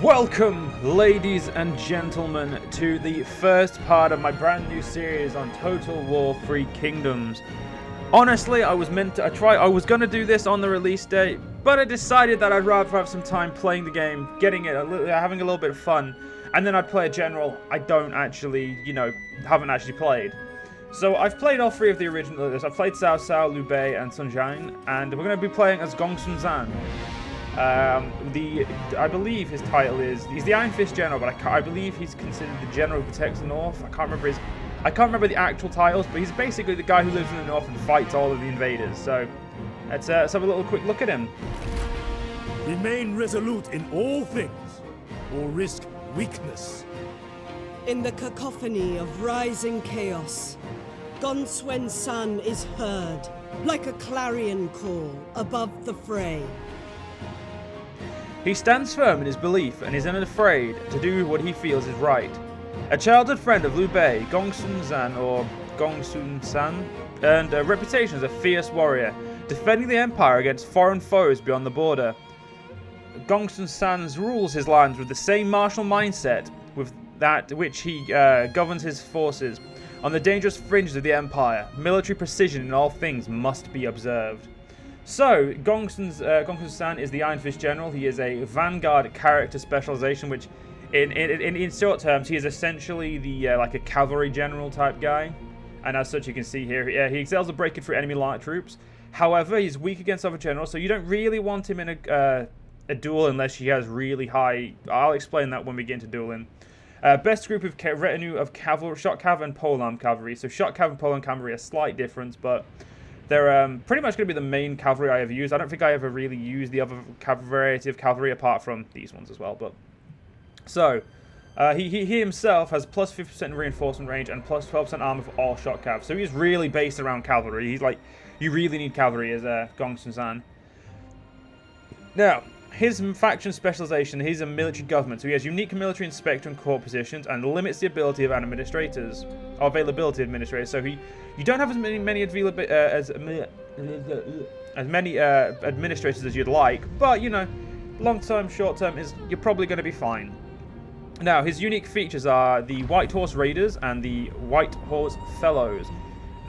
Welcome, ladies and gentlemen, to the first part of my brand new series on Total War 3 Kingdoms. Honestly, I was gonna do this on the release date, but I decided that I'd rather have some time playing the game, having a little bit of fun, and then I'd play a general I haven't actually played. So I've played all three of the originals. I've played Cao Cao, Liu Bei, and Sun Jian, and we're going to be playing as Gongsun Zan. I believe his title he's the Iron Fist General, but I believe he's considered the General who protects the North. I can't remember the actual titles, but he's basically the guy who lives in the North and fights all of the invaders. So let's have a little quick look at him. Remain resolute in all things, or risk weakness. In the cacophony of rising chaos, Gongsun Zan is heard, like a clarion call above the fray. He stands firm in his belief and is unafraid to do what he feels is right. A childhood friend of Liu Bei, Gongsun Zan, or Gongsun Zan, earned a reputation as a fierce warrior, defending the empire against foreign foes beyond the border. Gongsun Zan rules his lands with the same martial mindset with that which he governs his forces. On the dangerous fringes of the empire, military precision in all things must be observed. So, Gongsun Zan is the Iron Fist General. He is a vanguard character specialization, which, in short terms, he is essentially the like a cavalry general type guy. And as such, you can see here, he excels at breaking through enemy light troops. However, he's weak against other generals, so you don't really want him in a duel unless he has really high. I'll explain that when we get into dueling. Best group of retinue of cavalry, shot cav and polearm cavalry. So shot cav and polearm cavalry are a slight difference, but they're pretty much going to be the main cavalry I ever used. I don't think I ever really used the other variety of cavalry apart from these ones as well. But so he himself has plus 50% reinforcement range and plus 12% armor for all shot cav. So he's really based around cavalry. He's like, you really need cavalry as Gongsun Zan. Now, his faction specialization, he's a military government, so he has unique military inspector and court positions and limits the ability of administrators, or availability of administrators. So you don't have as many administrators as you'd like, but you know, long term, short term you're probably going to be fine. Now, his unique features are the White Horse Raiders and the White Horse Fellows.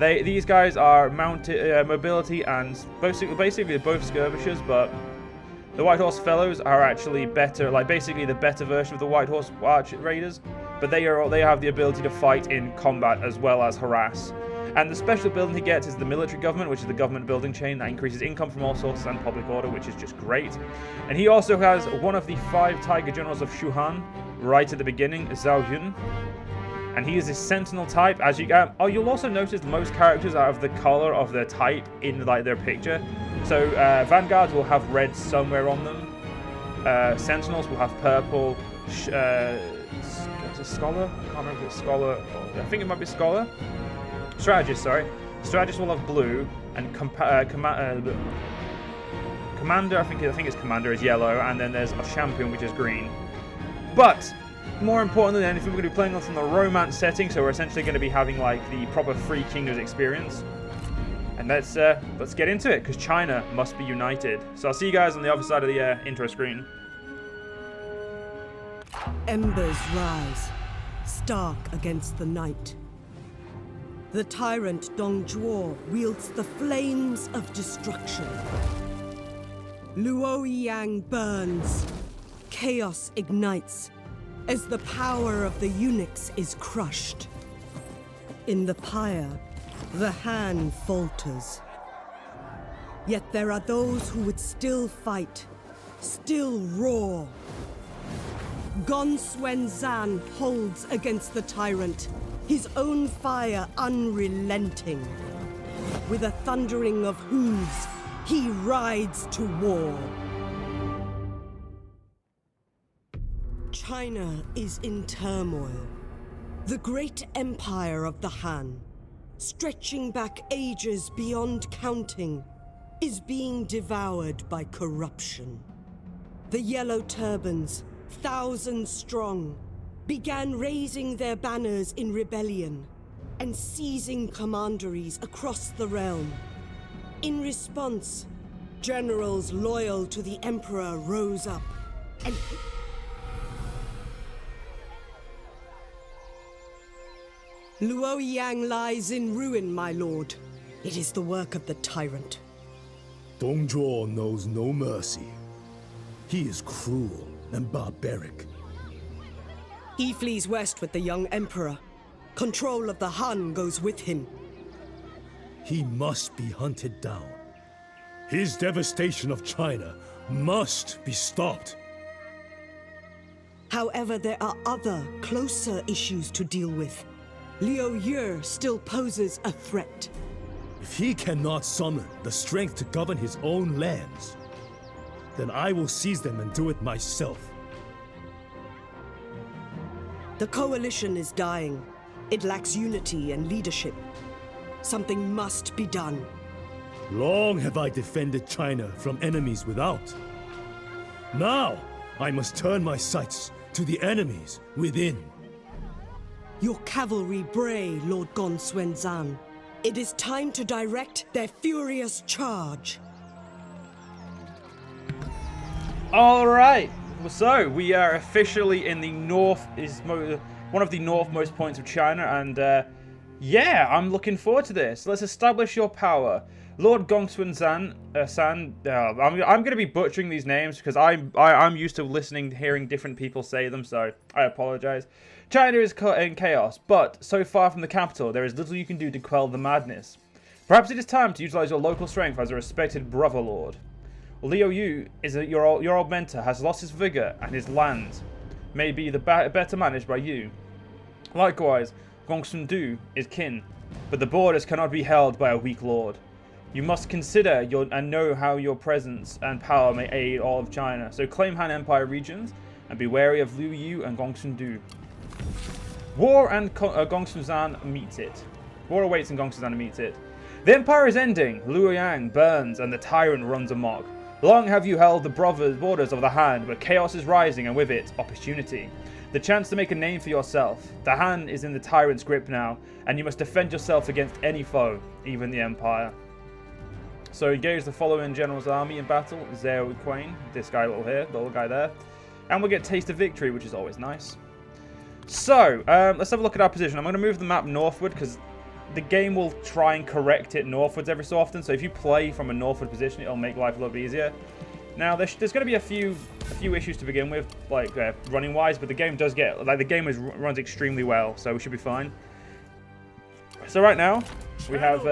These guys are mounted mobility and basically both skirmishers, but the White Horse Fellows are actually better, like basically the better version of the White Horse Arch Raiders, but they have the ability to fight in combat as well as harass. And the special building he gets is the Military Government, which is the government building chain that increases income from all sources and public order, which is just great. And he also has one of the 5 Tiger Generals of Shuhan right at the beginning, Zhao Yun. And he is a Sentinel type. As you'll also notice most characters are of the color of their type in like their picture. So Vanguards will have red somewhere on them. Sentinels will have purple. Is it Scholar? I can't remember if it's Scholar. I think it might be Scholar. Strategist, sorry. Strategist will have blue, and Commander, I think it's Commander, is yellow, and then there's a Champion, which is green. But more importantly than anything, we're going to be playing this in the romance setting, so we're essentially going to be having like the proper Three Kingdoms experience. And let's get into it, because China must be united. So I'll see you guys on the other side of the intro screen. Embers rise, stark against the night. The tyrant Dong Zhuo wields the flames of destruction. Luoyang burns. Chaos ignites as the power of the eunuchs is crushed. In the pyre, the Han falters. Yet there are those who would still fight, still roar. Gongsun Zan holds against the tyrant, his own fire unrelenting. With a thundering of hooves, he rides to war. China is in turmoil. The great empire of the Han, stretching back ages beyond counting, is being devoured by corruption. The Yellow Turbans, thousands strong, began raising their banners in rebellion and seizing commanderies across the realm. In response, generals loyal to the Emperor rose up and Luoyang lies in ruin, my lord. It is the work of the tyrant. Dong Zhuo knows no mercy. He is cruel and barbaric. He flees west with the young emperor. Control of the Han goes with him. He must be hunted down. His devastation of China must be stopped. However, there are other, closer issues to deal with. Liu Yu still poses a threat. If he cannot summon the strength to govern his own lands, then I will seize them and do it myself. The coalition is dying. It lacks unity and leadership. Something must be done. Long have I defended China from enemies without. Now, I must turn my sights to the enemies within. Your cavalry bray, Lord Gongsun Zan. It is time to direct their furious charge. All right. So we are officially in the one of the northmost points of China, and yeah, I'm looking forward to this. Let's establish your power. Lord Gongsun Zan, I'm going to be butchering these names because I'm used to hearing different people say them, so I apologize. China is caught in chaos, but so far from the capital, there is little you can do to quell the madness. Perhaps it is time to utilize your local strength as a respected brother lord. Liu Yu, your old mentor, has lost his vigor, and his lands may be better managed by you. Likewise, Gongsun Du is kin, but the borders cannot be held by a weak lord. You must consider and know how your presence and power may aid all of China. So claim Han Empire regions and be wary of Liu Yu and Gongsun Du. War and Gongsun Zan meets it. War awaits and Gongsun Zan meets it. The Empire is ending. Luoyang burns and the tyrant runs amok. Long have you held the borders of the Han, but chaos is rising and with it, opportunity. The chance to make a name for yourself. The Han is in the tyrant's grip now, and you must defend yourself against any foe, even the Empire. So engage the following general's army in battle. Zhao Quain, this guy little guy there. And we'll get taste of victory, which is always nice. So, let's have a look at our position. I'm going to move the map northward because the game will try and correct it northwards every so often. So if you play from a northward position, it'll make life a little bit easier. Now, there's going to be a few issues to begin with, like running wise, but the game does runs extremely well, so we should be fine. So right now, we have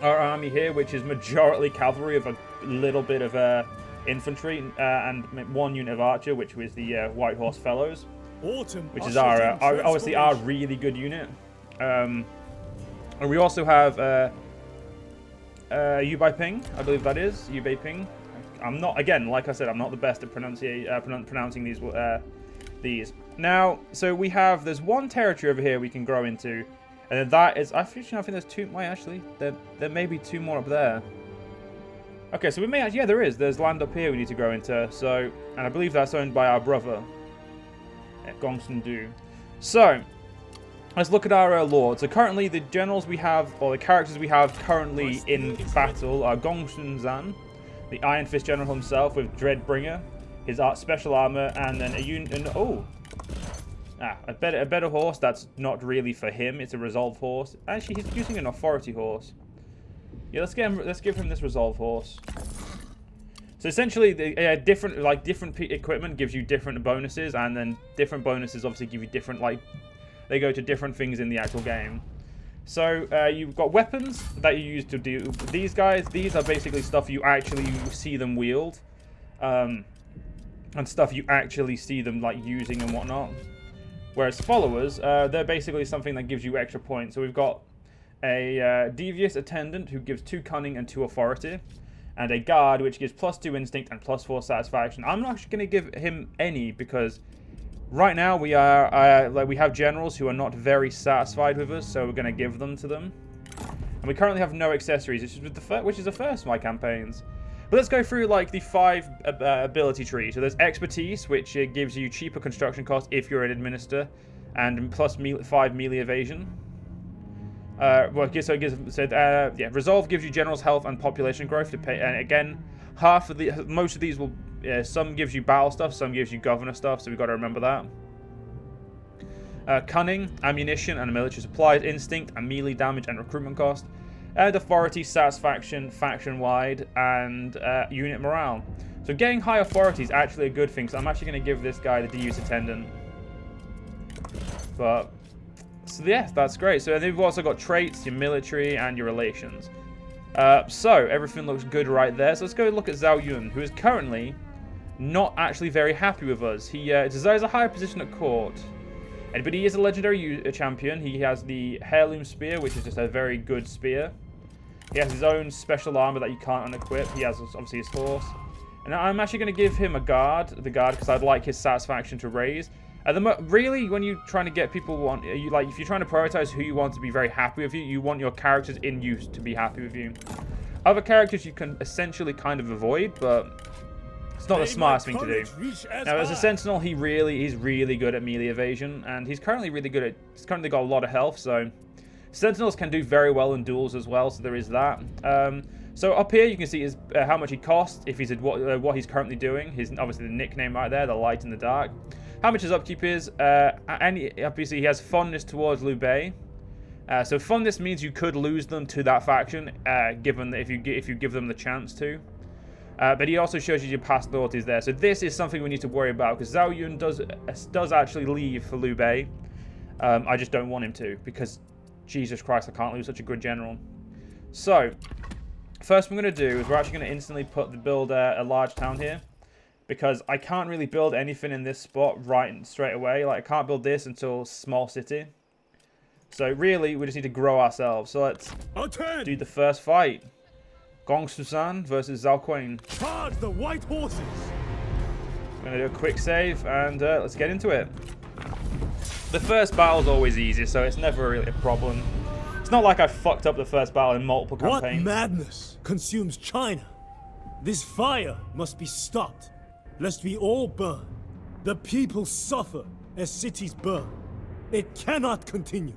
our army here, which is majority cavalry of a little bit of infantry and one unit of archer, which was the White Horse Fellows, which is obviously our really good unit. And we also have Yu Bai Ping, I believe that is Yu Bai Ping. I'm not, again, like I said, I'm not the best at pronouncing these. Now, so there's one territory over here we can grow into. And that is, I think there's two, there may be two more up there. Okay, so we may, yeah, there is. There's land up here we need to grow into. So, and I believe that's owned by our brother, Gongsun Du. So, let's look at our lords. So currently the generals we have, or the characters we have currently in battle are Gongsun Zan, the Iron Fist General himself with Dreadbringer, his special armor, and then a better horse that's not really for him. It's a resolve horse. Actually, he's using an authority horse. Yeah, let's give him this resolve horse. So essentially, different equipment gives you different bonuses, and then different bonuses obviously give you different they go to different things in the actual game. So you've got weapons that you use to do these guys. These are basically stuff you actually see them wield, and stuff you actually see them using and whatnot. Whereas followers, they're basically something that gives you extra points. So we've got a devious attendant who gives 2 cunning and 2 authority, and a guard which gives +2 instinct and +4 satisfaction. I'm not actually going to give him any because right now we have generals who are not very satisfied with us, so we're going to give them to them. And we currently have no accessories, which is the first of my campaigns. But let's go through the 5 ability trees. So there's expertise, which gives you cheaper construction costs if you're an administrator, and +5 melee evasion. Resolve gives you general's health and population growth to pay. And again, most of these will. Some gives you battle stuff, some gives you governor stuff. So we've got to remember that. Cunning, ammunition, and military supplies, instinct, and melee damage and recruitment cost, authority, satisfaction, faction-wide, and unit morale. So getting high authority is actually a good thing, so I'm actually going to give this guy the Deus Attendant. But, so yeah, that's great. So then we've also got traits, your military, and your relations. So, everything looks good right there. So let's go look at Zhao Yun, who is currently not actually very happy with us. He desires a higher position at court. But he is a legendary champion. He has the Heirloom Spear, which is just a very good spear. He has his own special armor that you can't unequip. He has, obviously, his horse. And I'm actually going to give him the guard, because I'd like his satisfaction to raise. Really, when you're trying to get people if you're trying to prioritize who you want to be very happy with you, you want your characters in use to be happy with you. Other characters you can essentially kind of avoid, but it's not the smartest thing to do. Now, as a sentinel, he's really good at melee evasion, and he's currently currently got a lot of health, so sentinels can do very well in duels as well, so there is that. So up here you can see how much he costs, if he's what he's currently doing. His obviously the nickname right there, the light and the dark. How much his upkeep is, and obviously he has fondness towards Liu Bei. So fondness means you could lose them to that faction, given that if you give them the chance to. But he also shows you your past loyalties there. So this is something we need to worry about, because Zhao Yun does actually leave for Liu Bei. I just don't want him to, because Jesus Christ, I can't lose such a good general. So first thing we're going to do is we're actually going to instantly build a large town here. Because I can't really build anything in this spot straight away. Like, I can't build this until small city. So really, we just need to grow ourselves. So let's do the first fight. Gongsun Zan versus Zhao Quang. Charge the white horses! I'm going to do a quick save, and let's get into it. The first battle's always easy, so it's never really a problem. It's not like I fucked up the first battle in multiple campaigns. What madness consumes China? This fire must be stopped, lest we all burn. The people suffer as cities burn. It cannot continue.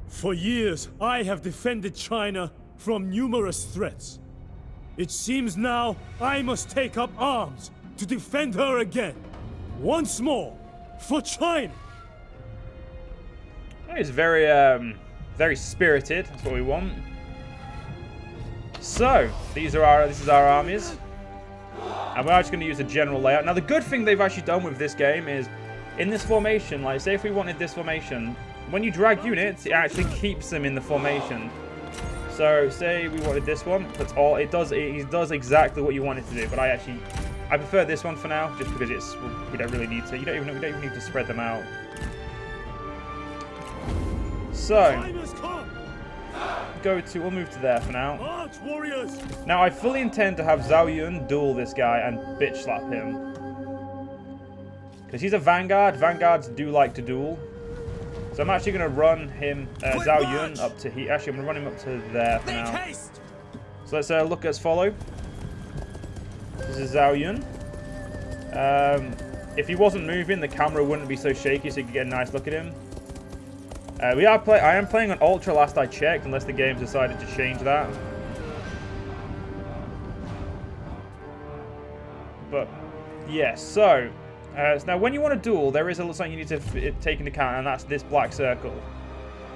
For years, I have defended China from numerous threats. It seems now I must take up arms to defend her again. Once more, for China. It's very, very spirited. That's what we want. So, this is our armies. And we're actually going to use a general layout. Now, the good thing they've actually done with this game is, in this formation, like, say if we wanted this formation, when you drag units, it actually keeps them in the formation. So, say we wanted this one, that's all, it does exactly what you want it to do, but I prefer this one for now, just because we don't really need to, we don't even need to spread them out. So, we'll move to there for now. March, warriors! Now, I fully intend to have Zhao Yun duel this guy and bitch slap him. Because he's a Vanguard. Vanguards do like to duel. So I'm actually going to run him, Zhao Yun, up to here. Actually, I'm going to run him up to there for now. So let's look as follow. This is Zhao Yun. If he wasn't moving, the camera wouldn't be so shaky, so you could get a nice look at him. I am playing on Ultra last I checked, unless the game's decided to change that. But, yes, so now when you want to duel, there is something you need to take into account, and that's this black circle.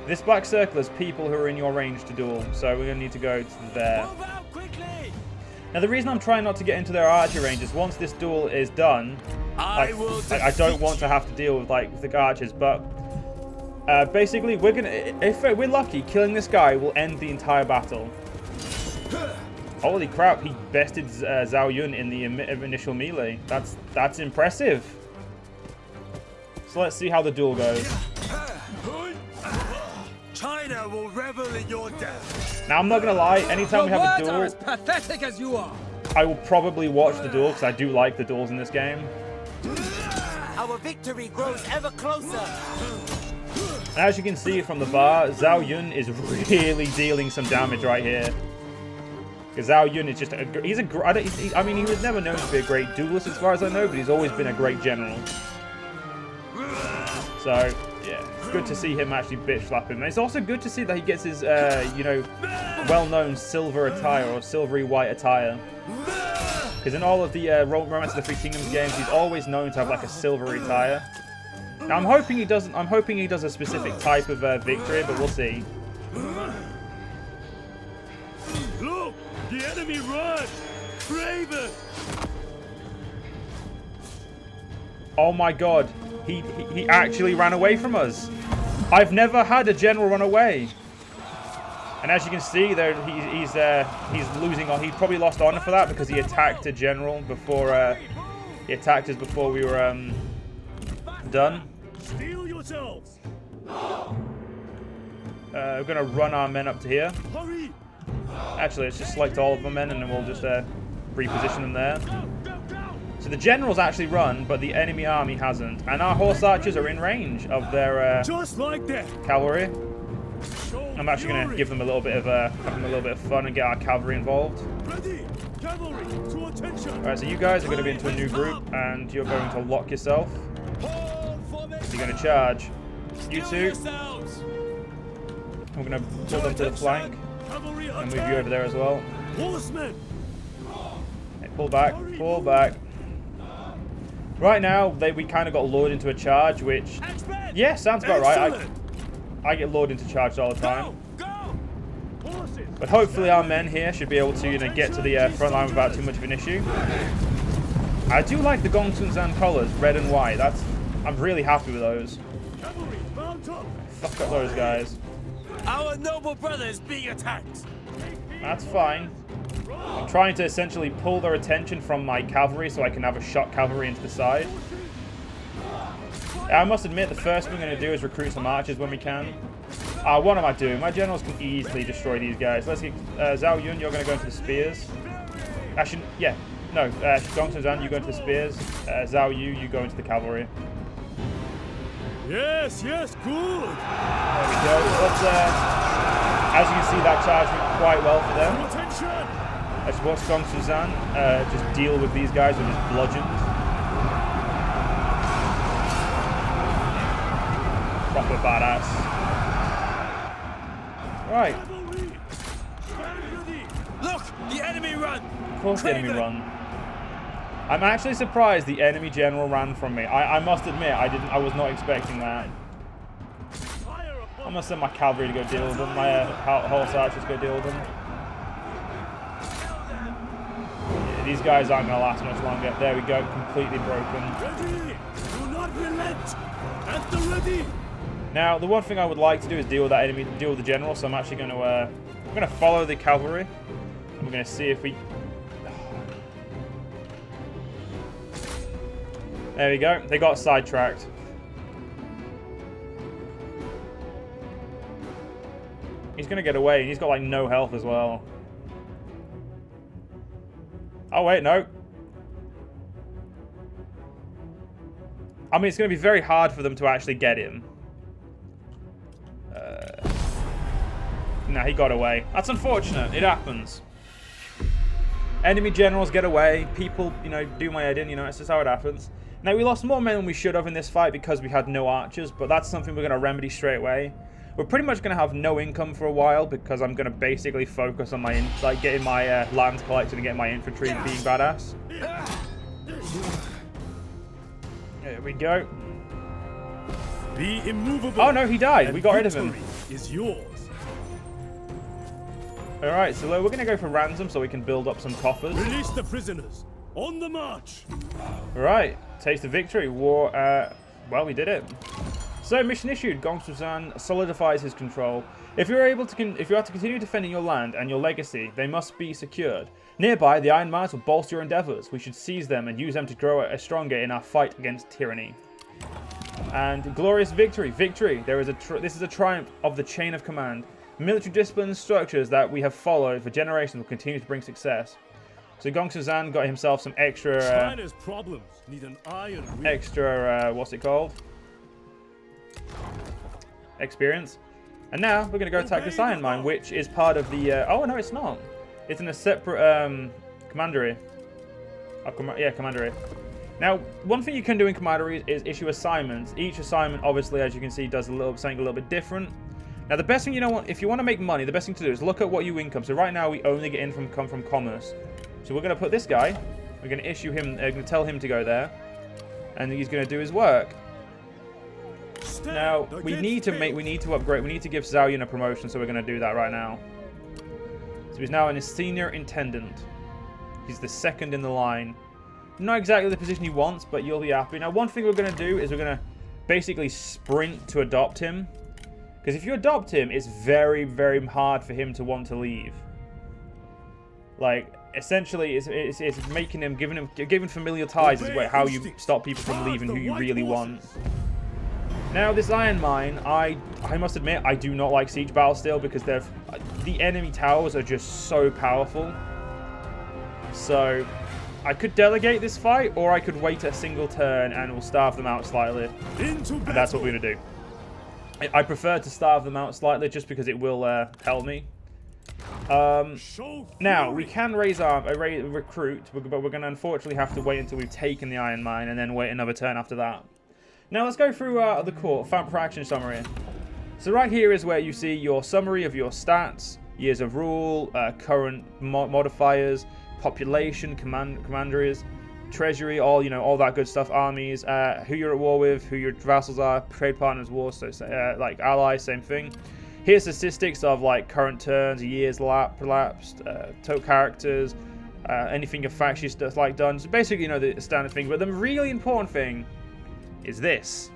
This black circle is people who are in your range to duel, so we're going to need to go to there. Now, the reason I'm trying not to get into their archer range is once this duel is done, I don't want to have to deal with, like, the archers, but basically, if we're lucky, killing this guy will end the entire battle. Holy crap, he bested Zhao Yun in the initial melee. That's impressive. So let's see how the duel goes. China will revel in your death. Now, I'm not gonna lie, anytime we have a duel, as pathetic as you are. I will probably watch the duel, because I do like the duels in this game. Our victory grows ever closer. As you can see from the bar, Zhao Yun is really dealing some damage right here. Because Zhao Yun is just I mean, he was never known to be a great duelist as far as I know, but he's always been a great general. So, yeah, it's good to see him actually bitch slap him. And it's also good to see that he gets his, you know, well-known silver attire, or silvery white attire. Because in all of the Romance of the Three Kingdoms games, he's always known to have, like, a silvery attire. Now, I'm hoping he doesn't. I'm hoping he does a specific type of victory, but we'll see. Look! The enemy run! Raven! Oh my God! He actually ran away from us. I've never had a general run away. And as you can see, there he's losing. He probably lost honor for that because he attacked a general before he attacked us before we were done. Steel yourselves! We're gonna run our men up to here. Hurry! Actually, let's just select all of our men and then we'll just reposition them there. Go, go, go! So the generals actually run, but the enemy army hasn't. And our horse archers are in range of their Just like that! cavalry. Show I'm actually going to fury. give them a little bit of fun and get our cavalry involved. Ready! Cavalry to attention! All right, so you guys are going to be into a new group, and you're going to lock yourself. Hold So formation. you're going to charge. You two, Yourselves. I'm going to pull them to the flank Cavalry and move attack! you over there as well. Horsemen! Hey, pull back, pull back. Right now, we kind of got lured into a charge, which, X-Men. yeah, sounds about right. Excellent! I get lured into charge all the time. Go. Go. Horses! But hopefully our men here should be able to get to the front line without too much of an issue. I do like the Gongsun Zan colours, red and white. I'm really happy with those. Cavalry mount up! Fuck up those guys. Our noble brother is being attacked. That's fine. I'm trying to essentially pull their attention from my cavalry so I can have a shot cavalry into the side. I must admit, the first thing we're going to do is recruit some archers when we can. What am I doing? My generals can easily destroy these guys. Let's get Zhao Yun, you're going to go into the spears. Actually, yeah. No, Gongsun Zan, you go into the spears. Zhao Yu, you go into the cavalry. Yes, yes, good! There we go. But, as you can see, that charge went quite well for them. Attention! Let's watch Gongsun Zan just deal with these guys with his bludgeons. Proper badass. Right. Cavalry! Stand ready! Look, the enemy run. Of course the enemy run. I'm actually surprised the enemy general ran from me. I must admit, I was not expecting that. Fire upon I'm gonna send my cavalry to go deal with them. My horse archers go deal with them. Yeah, these guys aren't gonna last much longer. There we go, completely broken. ready! Do not relent! At the ready! Now, the one thing I would like to do is deal with that enemy, deal with the general. So I'm actually going to, I'm going to follow the cavalry, and we're going to see if we. There we go. They got sidetracked. He's going to get away, and he's got like no health as well. Oh wait, no. I mean, it's going to be very hard for them to actually get him. Nah, he got away. That's unfortunate. It happens. Enemy generals get away. People, do my head in. It's just how it happens. Now, we lost more men than we should have in this fight because we had no archers, but that's something we're going to remedy straight away. We're pretty much going to have no income for a while because I'm going to basically focus on my, getting my land collected and getting my infantry being badass. There we go. Be immovable! Oh, no, he died. We got rid of him. Victory is yours. Alright, so we're going to go for ransom so we can build up some coffers. Release the prisoners. On the march. Alright, taste of victory. War, well, we did it. So, mission issued. Gongsun Zan solidifies his control. If you are to continue defending your land and your legacy, they must be secured. Nearby, the Iron Mines will bolster your endeavors. We should seize them and use them to grow stronger in our fight against tyranny. And glorious victory. Victory. This is a triumph of the chain of command. Military discipline and structures that we have followed for generations will continue to bring success. So Gongsun Zan got himself some extra... China's problems need an iron will. extra, what's it called? Experience. And now we're going to go attack this iron mine, which is part of the... oh, no, it's not. It's in a separate commandery. Yeah, commandery. Now, one thing you can do in commanderies is issue assignments. Each assignment, obviously, as you can see, does something a little bit different. Now, the best thing if you want to make money, the best thing to do is look at what you income. So right now, we only get income from commerce. So we're going to put this guy. We're going to issue him. We're going to tell him to go there, and he's going to do his work. Now we need to upgrade. We need to give Zhao Yun a promotion, so we're going to do that right now. So he's now a senior intendant. He's the second in the line. Not exactly the position he wants, but you'll be happy. Now, one thing we're going to do is we're going to basically sprint to adopt him. Because if you adopt him, it's very, very hard for him to want to leave. Like, essentially, it's making him, giving familial ties is how you stop people from leaving who you really want. Now, this iron mine, I must admit, I do not like siege battles still because the enemy towers are just so powerful. So, I could delegate this fight, or I could wait a single turn and we'll starve them out slightly. And that's what we're going to do. I prefer to starve them out slightly just because it will help me. Now, we can recruit, but we're going to unfortunately have to wait until we've taken the iron mine and then wait another turn after that. Now, let's go through the court, faction summary. So right here is where you see your summary of your stats, years of rule, current modifiers, population, commanderies, treasury, all that good stuff, armies, who you're at war with, who your vassals are, trade partners, wars, so like allies, same thing. Here's statistics of like current turns, years elapsed, total characters, anything your faction stuff like done. So basically, the standard thing. But the really important thing is this.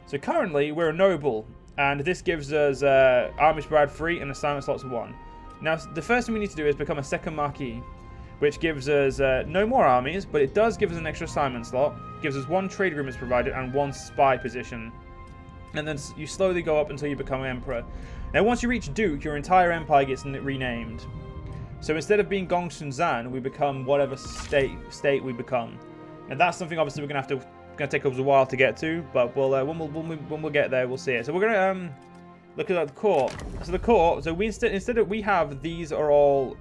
So currently, we're a noble, and this gives us army spread 3 and assignment slots 1. Now, the first thing we need to do is become a second marquis, which gives us no more armies, but it does give us an extra assignment slot, gives us 1 trade agreement provided, and 1 spy position. And then you slowly go up until you become emperor. Now, once you reach Duke, your entire empire gets renamed. So instead of being Gongsun Zan, we become whatever state we become. And that's something obviously we're gonna take us a while to get to, but when we'll get there, we'll see it. So we're gonna look at the court. So the court. So we have these are all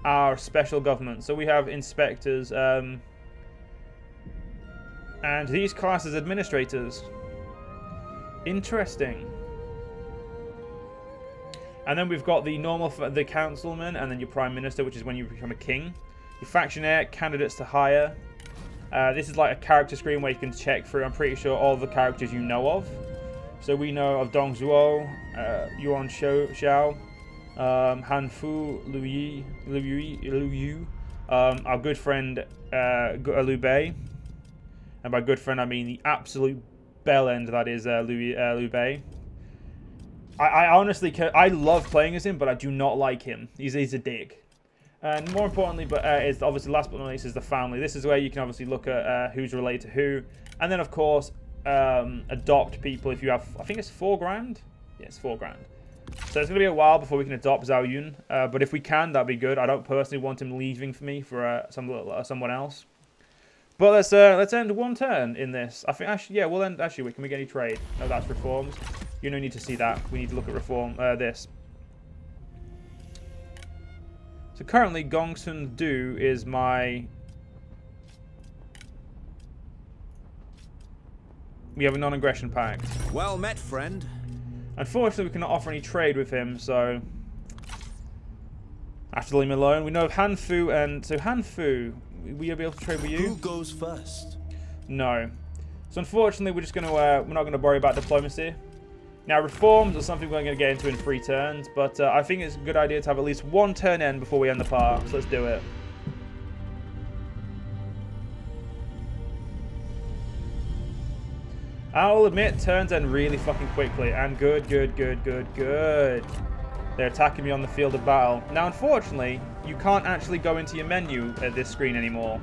our special government. So we have inspectors, and these class as administrators. Interesting. And then we've got the the councilman, and then your prime minister, which is when you become a king. Your factionaire, candidates to hire. This is like a character screen where you can check through, I'm pretty sure, all the characters you know of. So we know of Dong Zhuo, Yuan Xiao, Han Fu, Liu Yu, our good friend Liu Bei. And by good friend, I mean the absolute bellend that is Liu Bei. I honestly, I love playing as him, but I do not like him. He's a dick. And more importantly, but is obviously last but not least is the family. This is where you can obviously look at who's related to who, and then of course adopt people if you have. I think it's 4 grand. Yeah, it's 4 grand. So it's gonna be a while before we can adopt Zhao Yun. But if we can, that'd be good. I don't personally want him leaving for me for someone else. But let's end 1 turn in this. I think actually, yeah, we'll end. Actually, can we get any trade? No, that's reforms. You don't need to see that. We need to look at reform. This. So currently, Gongsun Du is my. We have a non-aggression pact. Well met, friend. Unfortunately, we cannot offer any trade with him, so I have to leave him alone. We know of Han Fu, and so Han Fu, will you be able to trade with you? Who goes first? No. So unfortunately, we're just gonna we're not gonna worry about diplomacy. Now, reforms are something we're going to get into in 3 turns, but I think it's a good idea to have at least 1 turn end before we end the part. So let's do it. I'll admit, turns end really fucking quickly, and good. They're attacking me on the field of battle. Now, unfortunately, you can't actually go into your menu at this screen anymore.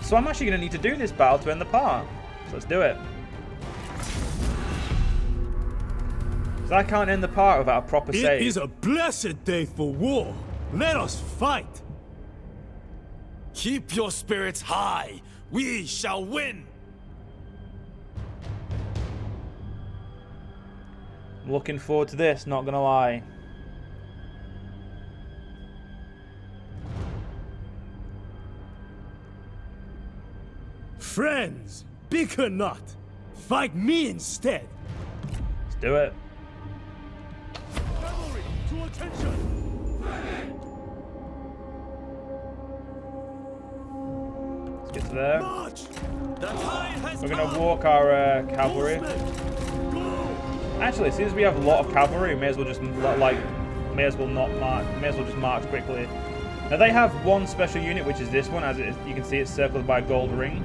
So I'm actually going to need to do this battle to end the part. So let's do it. I can't end the part without a proper save. It is a blessed day for war. Let us fight. Keep your spirits high. We shall win. I'm looking forward to this, not gonna lie. Friends, bicker not. Fight me instead. Let's do it. Cavalry, to attention! Let's get to there. March! The tide has We're going to come. walk our cavalry. Horsemen, go! Actually, since we have a lot of cavalry, we may as well just just march quickly. Now they have one special unit, which is this one. As you can see, it's circled by a gold ring,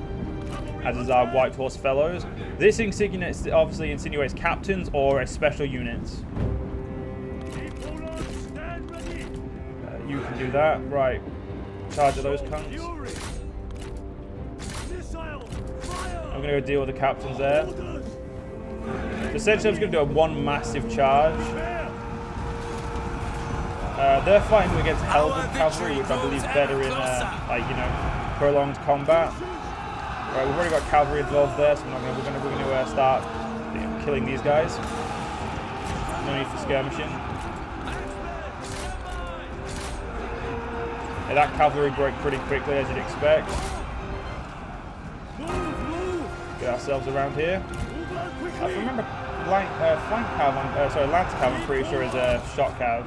as is our White Horse fellows. This obviously insinuates captains or a special unit. Stand ready! You can do that, right? Charge at those cunts. Fury! Missile! Fire! I'm gonna go deal with the captains there. Orders! Essentially, I'm just gonna do one massive charge. Prepare! They're fighting against halberd cavalry, which I believe is better in, prolonged combat. Right, we've already got cavalry involved there, so we're gonna start killing these guys. No need for skirmishing. Yeah, that cavalry broke pretty quickly, as you'd expect. Get ourselves around here. I remember lance cav, I'm pretty sure is a shot cav.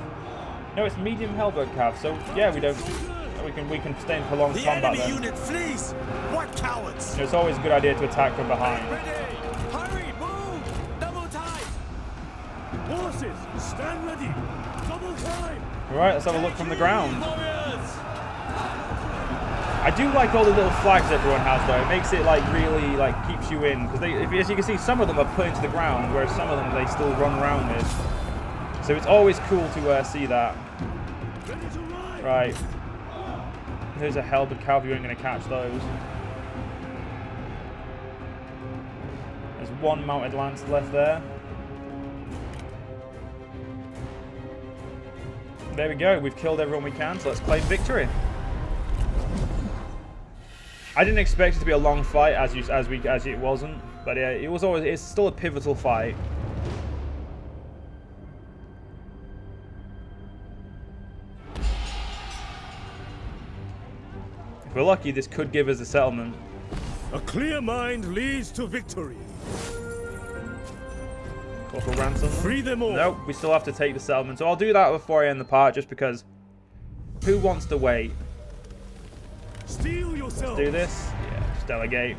No, it's medium halberd cav. So yeah, we can stay in prolonged The combat enemy then. unit flees. What cowards! It's always a good idea to attack from behind. Ready! Hurry! Move! Double time! Horses, stand ready! Double time! Alright, let's have a look from the ground. Warriors! I do like all the little flags everyone has though. It makes it really keeps you in, because as you can see, some of them are put into the ground, whereas some of them they still run around with. So it's always cool to see that. Ready to ride! Right. There's a halberd cavalry, you ain't going to catch those. There's one mounted lance left there. There we go, we've killed everyone we can, so let's claim victory. I didn't expect it to be a long fight, as it wasn't, but yeah, it's still a pivotal fight. If we're lucky, this could give us a settlement. A clear mind leads to victory. Corporal ransom. Free them all. Nope, we still have to take the settlement. So I'll do that before I end the part, just because. Who wants to wait? Steel yourself. Do this? Yeah, just delegate.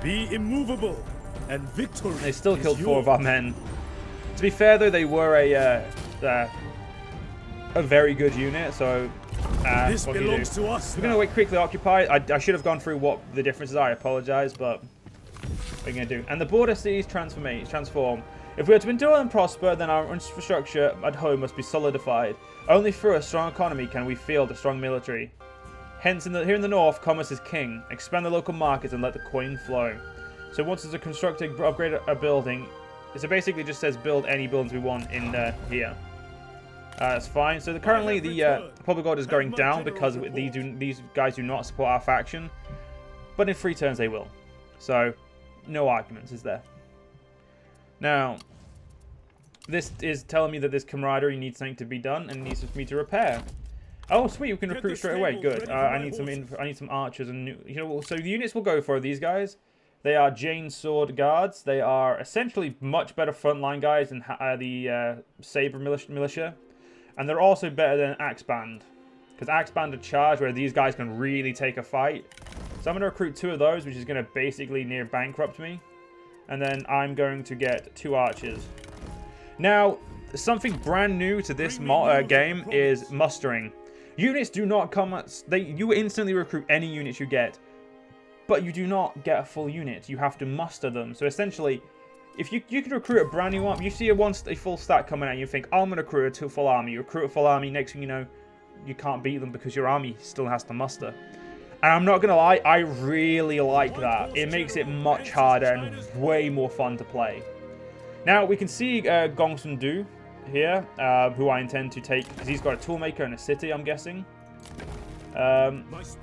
Be immovable, and victory. They still is killed 4 of yours. our men. To be fair, though, they were a very good unit. So This what can you belongs do? to us. We're gonna wait quickly occupy. I should have gone through what the differences are. I apologize, but what are you gonna do? And the border cities transform. If we are to endure and prosper, then our infrastructure at home must be solidified. Only through a strong economy can we field a strong military. Hence, here in the north, commerce is king. Expand the local markets and let the coin flow. So once there's a constructed, upgrade a building, so basically just says build any buildings we want in here. That's fine. So currently the public order is going down because these guys do not support our faction. But in 3 turns they will. So no arguments, is there? Now, this is telling me that this camaraderie needs something to be done and needs me to repair. Oh, sweet! We can recruit straight away. Good. I need some archers and so the units we'll go for these guys. They are Jane Sword Guards. They are essentially much better frontline guys than the Saber Militia, and they're also better than Axe Band, because Axe Band are charged where these guys can really take a fight. So I'm going to recruit 2 of those, which is going to basically near bankrupt me. And then I'm going to get 2 archers. Now, something brand new to this game is mustering. Units do not come you instantly recruit any units you get, but you do not get a full unit. You have to muster them. So essentially, if you can recruit a brand new army, you see a full stack coming out, and you think, oh, I'm going to recruit a full army. You recruit a full army, next thing you know, you can't beat them because your army still has to muster. And I'm not going to lie, I really like that. It makes it much harder and way more fun to play. Now, we can see Gongsun Zan here, who I intend to take, because he's got a toolmaker and a city, I'm guessing. Yes,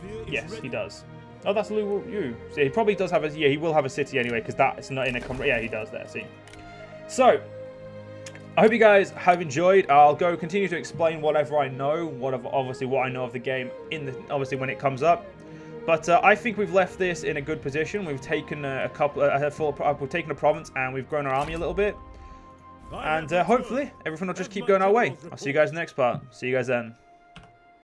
he does. Oh, that's Liu Yu. So he probably does have a... Yeah, he will have a city anyway, because that's not in a... Yeah, he does there, see. So, I hope you guys have enjoyed. I'll go continue to explain whatever I know, obviously what I know of the game, obviously when it comes up. But I think we've left this in a good position. We've taken we've taken a province and we've grown our army a little bit. And hopefully everything will just keep going our way. I'll see you guys in the next part. See you guys then.